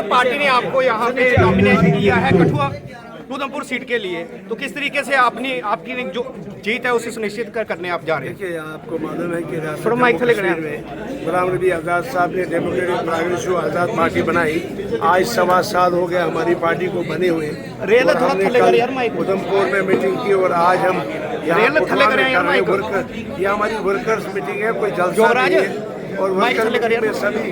Party ने आपको यहाँ पे नॉमिनेट किया है कठुआ उधमपुर सीट के लिए, तो किस तरीके से आपकी जो जीत है उसे सुनिश्चित करने आप जा रहे हैं? देखिए, आपको मालूम है कि रियासत में गुलाम नबी आज़ाद साहब ने डेमोक्रेटिक प्रोग्रेसिव आज़ाद पार्टी बनाई। आज 1.25 साल हो गया हमारी पार्टी को बने हुए। उधमपुर में मीटिंग की और आज हम यहाँ वर्कर, ये हमारी वर्कर्स मीटिंग है, कोई जलसा नहीं है। और वर्कर में सभी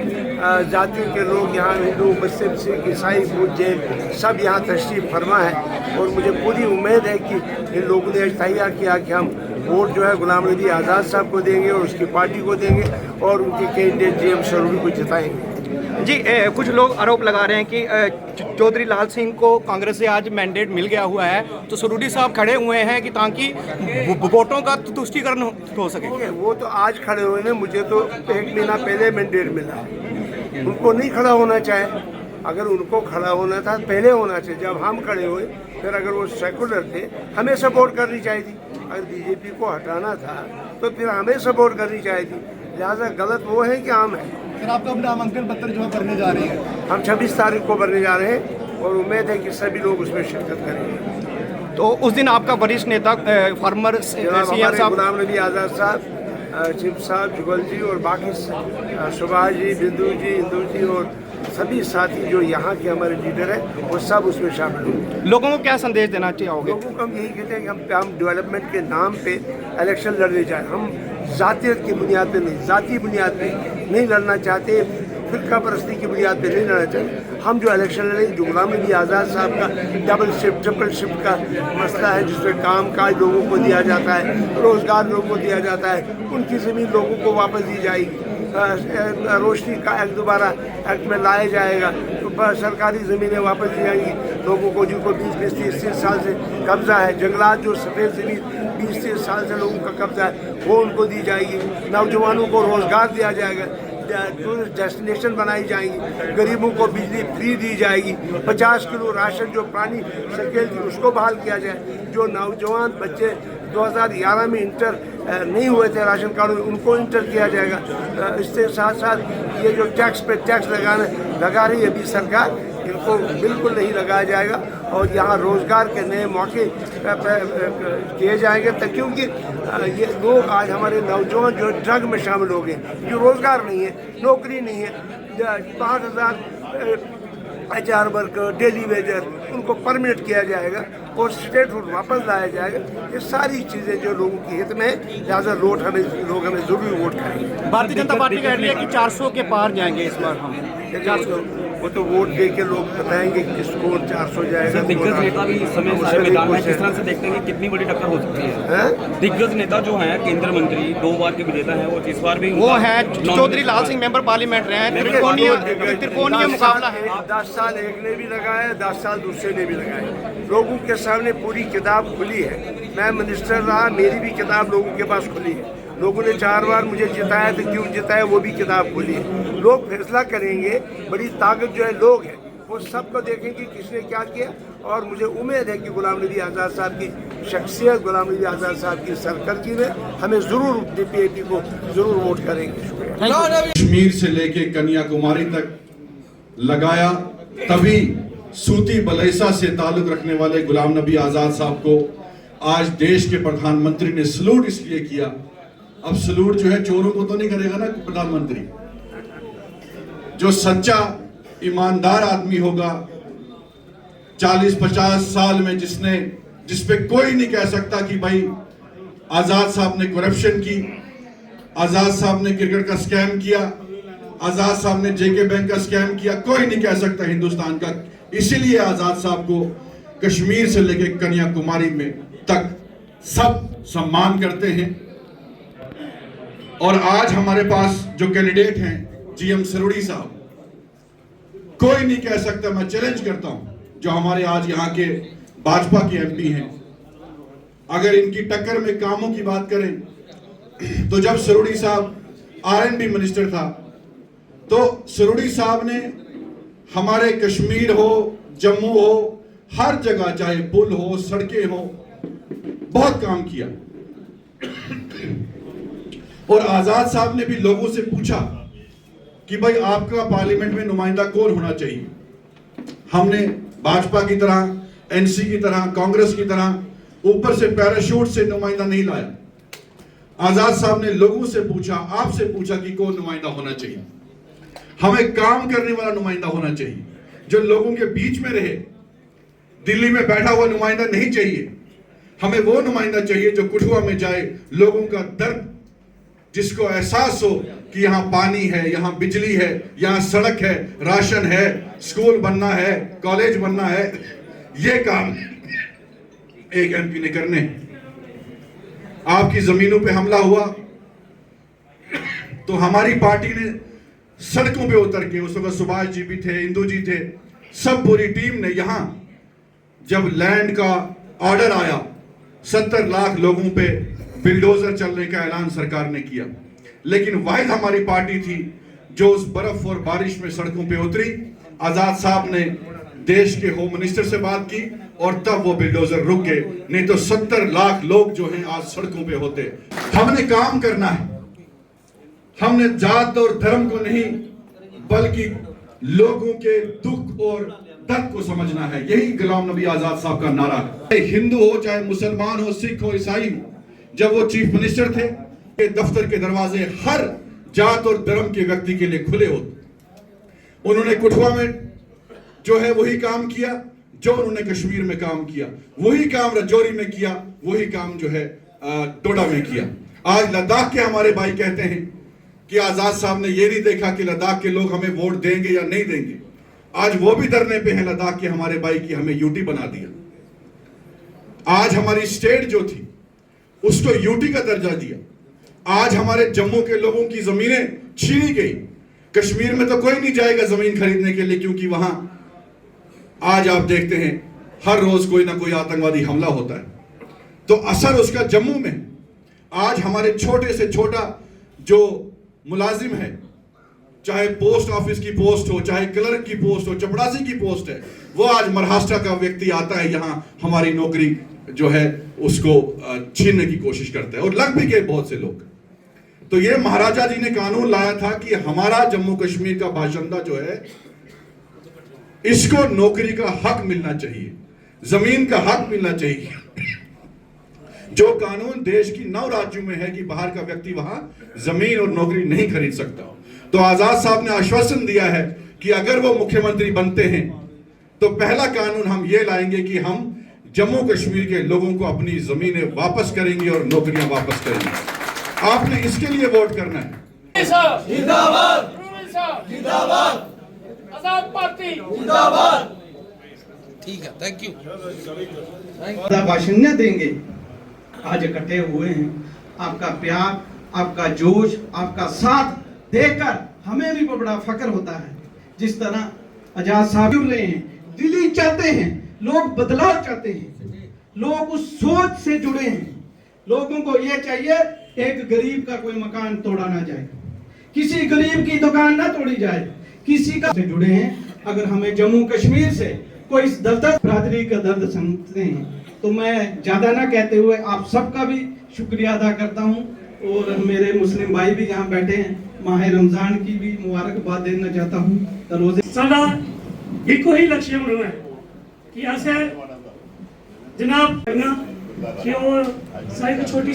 जातियों के लोग यहाँ, हिंदू, मुस्लिम, सिख, ईसाई, बौद्ध, जैन सब यहाँ तशरीफ फरमा है। और मुझे पूरी उम्मीद है कि इन लोगों ने तैयार किया कि हम वोट जो है गुलाम नबी आज़ाद साहब को देंगे और उसकी पार्टी को देंगे और उनके कैंडिडेट जी.एम. सरूरी को जिताएंगे। जी, कुछ लोग आरोप लगा रहे हैं कि चौधरी लाल सिंह को कांग्रेस से आज मैंडेट मिल गया हुआ है, तो सरूरी साहब खड़े हुए हैं कि ताकि वोटों का तुष्टीकरण हो सके। वो तो आज खड़े हुए हैं, मुझे तो 1 महीना पहले मैंडेट मिला। उनको नहीं खड़ा होना चाहिए। अगर उनको खड़ा होना था पहले होना चाहिए जब हम खड़े हुए। फिर अगर वो सेकुलर थे हमें सपोर्ट करनी चाहिए थी। अगर बीजेपी को हटाना था तो फिर हमें सपोर्ट करनी चाहिए थी। लिहाजा गलत वो है कि हम हैं। फिर आप तो अपना नामांकन पत्र जो भरने जा रहे हैं? हम 26 तारीख को भरने जा रहे हैं और उम्मीद है कि सभी लोग उसमें शिरकत करेंगे। तो उस दिन आपका वरिष्ठ नेता फार्मर सीएम साहब गुलाम नबी आज़ाद साहब, चिप साहब, जुगल जी और बाकी सुभाष जी, बिंदु जी, इंदु जी और सभी साथी जो यहाँ के हमारे लीडर हैं वो सब उसमें शामिल होंगे। लोगों को क्या संदेश देना चाहोगे? लोगों को हम यही कहते हैं कि हम डेवलपमेंट के नाम पे इलेक्शन लड़ने जाए। हम जातीयत की बुनियाद पे नहीं, जातीय बुनियाद पे नहीं लड़ना चाहते, फिरका परस्ती की बुनियाद पे नहीं लड़ना चाहते। हम जो इलेक्शन लड़ेंगे, जो गुलाम नबी आज़ाद साहब का डबल शिफ्ट, ट्रिपल शिफ्ट का मसला है, जिसमें काम काज लोगों को दिया जाता है, रोज़गार लोगों को दिया जाता है, उनकी ज़मीन लोगों को वापस दी जाएगी। रोशनी का एक्ट दोबारा एक्ट में लाया जाएगा, तो सरकारी ज़मीनें वापस दी जाएंगी लोगों को जिनको 20-30 साल से कब्ज़ा है। जंगलात जो सफ़ेद ज़मीन 20-30 साल से लोगों का कब्ज़ा है वो उनको दी जाएगी। नौजवानों को रोज़गार दिया जाएगा, टूरिस्ट डेस्टिनेशन बनाई जाएंगी, गरीबों को बिजली फ्री दी जाएगी। 50 किलो राशन जो पुरानी स्केल थी उसको बहाल किया जाए। जो नौजवान बच्चे 2011 में इंटर नहीं हुए थे राशन कार्ड में, उनको इंटर किया जाएगा। इसके साथ साथ ये जो टैक्स पे टैक्स लगा रही है अभी सरकार, इनको बिल्कुल नहीं लगाया जाएगा। और यहाँ रोज़गार के नए मौके किए जाएंगे, क्योंकि ये लोग आज हमारे नौजवान जो ड्रग में शामिल हो गए, जो रोज़गार नहीं है, नौकरी नहीं है, 5,000 HR वर्कर, डेली वेजर, उनको परमिनेंट किया जाएगा और स्टेटहुड वापस लाया जाएगा। ये सारी चीज़ें जो लोगों के हित में है, लिहाजा लोग हमें ज़रूर वोट करेंगे। भारतीय जनता पार्टी कह रही है कि 400 के पार जाएंगे इस बार हम। 400 वो तो वोट दे के लोग बताएंगे किसको 400 जाएगा। दिग्गज नेता भी इस समय सारे मैदान में, किस तरह से देखते हैं कि कितनी बड़ी टक्कर हो सकती है? दिग्गज नेता जो हैं, केंद्रीय मंत्री 2 बार के विजेता हैं, वो इस बार भी वो है चौधरी लाल सिंह, मेंबर पार्लियामेंट रहे हैं। त्रिकोणीय मुकाबला है। 10 साल एक ने भी लगाया, 10 साल दूसरे ने भी लगाया। लोगों के सामने पूरी किताब खुली है। मैं मिनिस्टर रहा, मेरी भी किताब लोगों के पास खुली है। लोगों ने 4 बार मुझे जिताया तो क्यों जिताया वो भी किताब खुली है। लोग फैसला करेंगे। बड़ी ताकत जो है लोग हैं, वो सबको देखेंगे किसने क्या किया। और मुझे उम्मीद है कि गुलाम नबी आज़ाद साहब की शख्सियत, गुलाम नबी आज़ाद साहब की सरकर्दगी में हमें ज़रूर DPAP को ज़रूर वोट करेंगे। शुक्रिया। कश्मीर से लेके कन्याकुमारी तक लगाया, तभी सूती बलैसा से ताल्लुक रखने वाले गुलाम नबी आज़ाद साहब को आज देश के प्रधानमंत्री ने सलूट इसलिए किया। अब सलूट जो है चोरों को तो नहीं करेगा ना प्रधानमंत्री। जो सच्चा ईमानदार आदमी होगा, 40-50 साल में जिस पे कोई नहीं कह सकता कि भाई आज़ाद साहब ने करप्शन की, आज़ाद साहब ने क्रिकेट का स्कैम किया, आज़ाद साहब ने JK बैंक का स्कैम किया, कोई नहीं कह सकता हिंदुस्तान का। इसीलिए आज़ाद साहब को कश्मीर से लेकर कन्याकुमारी में तक सब सम्मान करते हैं। और आज हमारे पास जो कैंडिडेट हैं GM सरूरी साहब, कोई नहीं कह सकता, मैं चैलेंज करता हूं, जो हमारे आज यहाँ के भाजपा के MP हैं, अगर इनकी टक्कर में कामों की बात करें तो जब सरूरी साहब R&B मिनिस्टर था तो सरूरी साहब ने हमारे कश्मीर हो, जम्मू हो, हर जगह, चाहे पुल हो, सड़कें हो, बहुत काम किया। और आज़ाद साहब ने भी लोगों से पूछा कि भाई आपका पार्लियामेंट में नुमाइंदा कौन होना चाहिए। हमने भाजपा की तरह, एनसी की तरह, कांग्रेस की तरह ऊपर से पैराशूट से नुमाइंदा नहीं लाया। आजाद साहब ने लोगों से पूछा, आपसे पूछा कि कौन नुमाइंदा होना चाहिए। हमें काम करने वाला नुमाइंदा होना चाहिए, जो लोगों के बीच में रहे। दिल्ली में बैठा हुआ नुमाइंदा नहीं चाहिए, हमें वो नुमाइंदा चाहिए जो कुठुआ में जाए, लोगों का दर्द, जिसको एहसास हो कि यहाँ पानी है, यहाँ बिजली है, यहाँ सड़क है, राशन है, स्कूल बनना है, कॉलेज बनना है। ये काम एक एमपी ने करने। आपकी जमीनों पे हमला हुआ तो हमारी पार्टी ने सड़कों पे उतर के, उस वक्त सुभाष जी भी थे, इंदू जी थे, सब पूरी टीम ने यहां जब लैंड का ऑर्डर आया 70 लाख लोगों पे बिल्डोजर चलने का ऐलान सरकार ने किया, लेकिन वाहिद हमारी पार्टी थी जो उस बर्फ और बारिश में सड़कों पे उतरी। आजाद साहब ने देश के होम मिनिस्टर से बात की और तब वो बिल्डोजर रुक गए, नहीं तो 70 लाख लोग जो हैं आज सड़कों पे होते। हमने काम करना है, हमने जात और धर्म को नहीं बल्कि लोगों के दुख और दर्द को समझना है। यही गुलाम नबी आजाद साहब का नारा है। हिंदू हो चाहे मुसलमान हो, सिख हो, ईसाई, जब वो चीफ मिनिस्टर थे, के दफ्तर के दरवाजे हर जात और धर्म के व्यक्ति के लिए खुले होते। उन्होंने कुठुआ में जो है वही काम किया जो उन्होंने कश्मीर में काम किया, वही काम रजौरी में किया, वही काम जो है डोडा में किया। आज लद्दाख के हमारे भाई कहते हैं कि आजाद साहब ने ये नहीं देखा कि लद्दाख के लोग हमें वोट देंगे या नहीं देंगे। आज वो भी डरने पे हैं लद्दाख के हमारे भाई की हमें यूटी बना दिया। आज हमारी स्टेट जो थी उसको यूटी का दर्जा दिया। आज हमारे जम्मू के लोगों की जमीनें छीनी गई। कश्मीर में तो कोई नहीं जाएगा जमीन खरीदने के लिए, क्योंकि वहां आज आप देखते हैं हर रोज कोई ना कोई आतंकवादी हमला होता है। तो असर उसका जम्मू में। आज हमारे छोटे से छोटा जो मुलाजिम है, चाहे पोस्ट ऑफिस की पोस्ट हो, चाहे क्लर्क की पोस्ट हो, चपरासी की पोस्ट है, वो आज महाराष्ट्र का व्यक्ति आता है यहां हमारी नौकरी जो है उसको छीनने की कोशिश करता है, और लग भी गए बहुत से लोग। तो ये महाराजा जी ने कानून लाया था कि हमारा जम्मू कश्मीर का बाशिंदा जो है इसको नौकरी का हक मिलना चाहिए, जमीन का हक मिलना चाहिए। जो कानून देश की 9 राज्यों में है कि बाहर का व्यक्ति वहां जमीन और नौकरी नहीं खरीद सकता। तो आजाद साहब ने आश्वासन दिया है कि अगर वो मुख्यमंत्री बनते हैं तो पहला कानून हम ये लाएंगे कि हम जम्मू कश्मीर के लोगों को अपनी जमीनें वापस करेंगे और नौकरियां वापस करेंगे। आपने इसके लिए वोट करना है। जिंदाबाद, जिंदाबाद, आजाद पार्टी जिंदाबाद। ठीक है, थैंक यू। भाषण देंगे, आज इकट्ठे हुए हैं। आपका प्यार, आपका जोश, आपका साथ देखकर हमें भी बड़ा फख्र होता है। जिस तरह आजाद साहब जुड़ रहे हैं, दिल्ली चाहते हैं, लोग बदलाव चाहते हैं, लोग उस सोच से जुड़े हैं। लोगों को यह चाहिए एक गरीब का कोई मकान तोड़ा ना जाए, किसी गरीब की दुकान ना तोड़ी जाए, किसी का से जुड़े हैं। अगर हमें जम्मू कश्मीर से कोई इस दर्द बरादरी का दर्द समझते हैं तो मैं ज्यादा ना कहते हुए आप सबका भी शुक्रिया अदा करता हूं। और मेरे मुस्लिम भाई भी यहाँ बैठे हैं, माह रमजान की भी मुबारकबाद देना चाहता हूँ। रोजे साडा एक ही लक्ष्य म्हणून आहे की असं जनाब करना कि और सारी छोटी